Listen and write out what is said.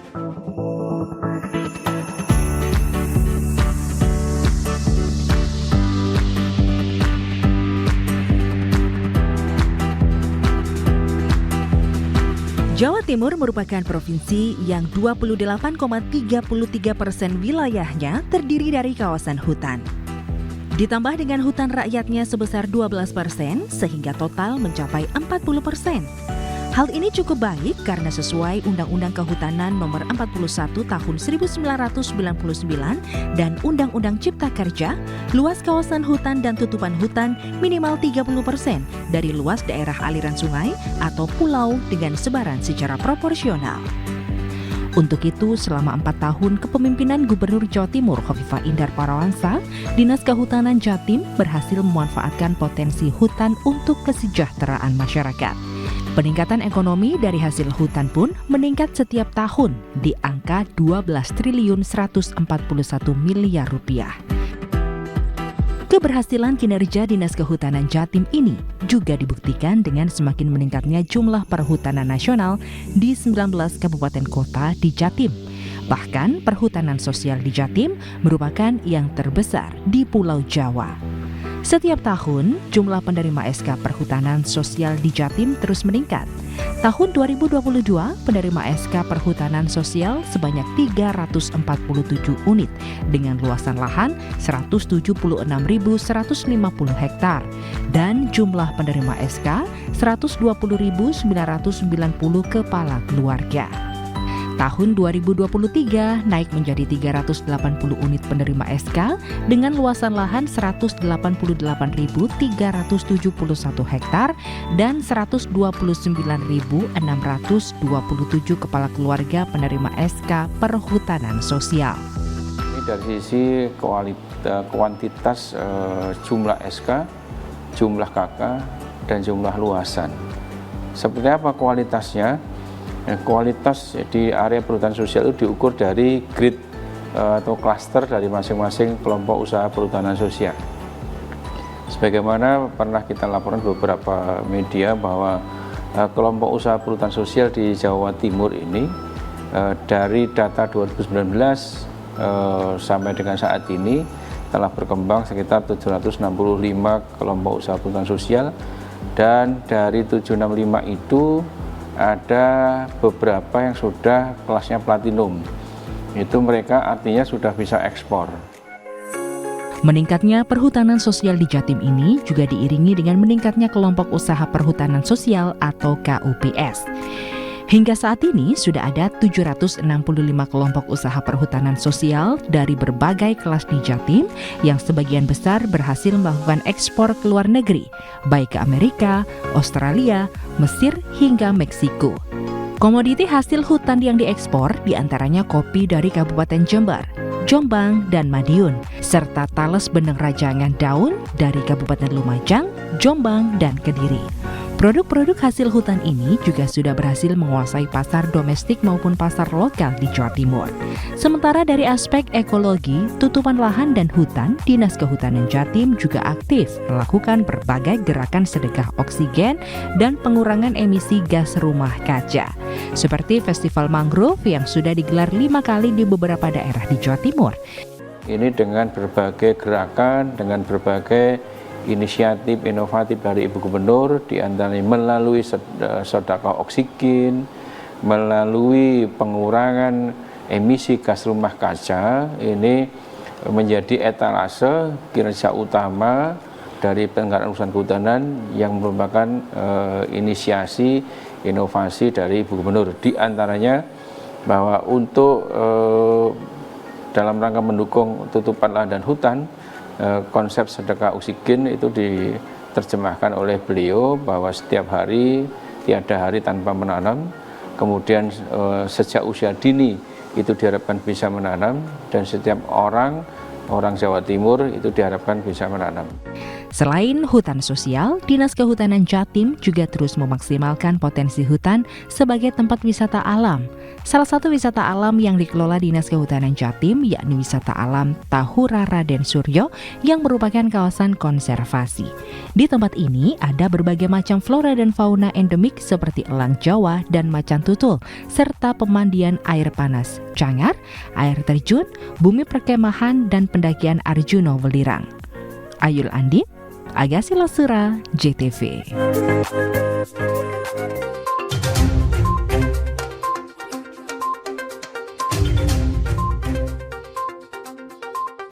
Jawa Timur merupakan provinsi yang 28,33% wilayahnya terdiri dari kawasan hutan. Ditambah dengan hutan rakyatnya sebesar 12%, sehingga total mencapai 40%. Hal ini cukup baik karena sesuai Undang-Undang Kehutanan Nomor 41 Tahun 1999 dan Undang-Undang Cipta Kerja, luas kawasan hutan dan tutupan hutan minimal 30% dari luas daerah aliran sungai atau pulau dengan sebaran secara proporsional. Untuk itu, selama 4 tahun kepemimpinan Gubernur Jawa Timur Khofifah Indar Parawansa, Dinas Kehutanan Jatim berhasil memanfaatkan potensi hutan untuk kesejahteraan masyarakat. Peningkatan ekonomi dari hasil hutan pun meningkat setiap tahun di angka 12.141 miliar rupiah. Keberhasilan kinerja Dinas Kehutanan Jatim ini juga dibuktikan dengan semakin meningkatnya jumlah perhutanan nasional di 19 kabupaten kota di Jatim. Bahkan perhutanan sosial di Jatim merupakan yang terbesar di Pulau Jawa. Setiap tahun, jumlah penerima SK Perhutanan Sosial di Jatim terus meningkat. Tahun 2022, penerima SK Perhutanan Sosial sebanyak 347 unit dengan luasan lahan 176.150 hektar dan jumlah penerima SK 120.990 kepala keluarga. Tahun 2023 naik menjadi 380 unit penerima SK dengan luasan lahan 188.371 hektar dan 129.627 kepala keluarga penerima SK Perhutanan Sosial. Ini dari sisi kuantitas jumlah SK, jumlah KK, dan jumlah luasan. Seperti apa kualitasnya? Kualitas di area perhutanan sosial itu diukur dari grid atau klaster dari masing-masing kelompok usaha perhutanan sosial. Sebagaimana pernah kita laporkan beberapa media bahwa kelompok usaha perhutanan sosial di Jawa Timur ini dari data 2019 sampai dengan saat ini telah berkembang sekitar 765 kelompok usaha perhutanan sosial, dan dari 765 itu ada beberapa yang sudah kelasnya platinum. Itu mereka artinya sudah bisa ekspor. Meningkatnya perhutanan sosial di Jatim ini juga diiringi dengan meningkatnya kelompok usaha perhutanan sosial atau KUPS. Hingga saat ini sudah ada 765 kelompok usaha perhutanan sosial dari berbagai kelas di Jatim yang sebagian besar berhasil melakukan ekspor ke luar negeri, baik ke Amerika, Australia, Mesir hingga Meksiko. Komoditi hasil hutan yang diekspor diantaranya kopi dari Kabupaten Jember, Jombang, dan Madiun, serta tales beneng rajangan daun dari Kabupaten Lumajang, Jombang, dan Kediri. Produk-produk hasil hutan ini juga sudah berhasil menguasai pasar domestik maupun pasar lokal di Jawa Timur. Sementara dari aspek ekologi, tutupan lahan dan hutan, Dinas Kehutanan Jatim juga aktif melakukan berbagai gerakan sedekah oksigen dan pengurangan emisi gas rumah kaca. Seperti Festival Mangrove yang sudah digelar 5 kali di beberapa daerah di Jawa Timur. Ini dengan berbagai gerakan, dengan berbagai inisiatif inovatif dari Ibu Gubernur, diantaranya melalui sedekah oksigen, melalui pengurangan emisi gas rumah kaca. Ini menjadi etalase kinerja utama dari penyelenggaraan urusan kehutanan yang merupakan inisiasi inovasi dari Ibu Gubernur. Di antaranya bahwa untuk dalam rangka mendukung tutupan lahan dan hutan, konsep sedekah oksigen itu diterjemahkan oleh beliau bahwa setiap hari tiada hari tanpa menanam. Kemudian sejak usia dini itu diharapkan bisa menanam, dan setiap orang Jawa Timur itu diharapkan bisa menanam. Selain hutan sosial, Dinas Kehutanan Jatim juga terus memaksimalkan potensi hutan sebagai tempat wisata alam. Salah satu wisata alam yang dikelola Dinas Kehutanan Jatim yakni wisata alam Tahura Raden Suryo yang merupakan kawasan konservasi. Di tempat ini ada berbagai macam flora dan fauna endemik seperti elang Jawa dan macan tutul, serta pemandian air panas, cangar, air terjun, bumi perkemahan, dan pendakian Arjuno Welirang. Ayul Andi, Agassi Lasura, JTV.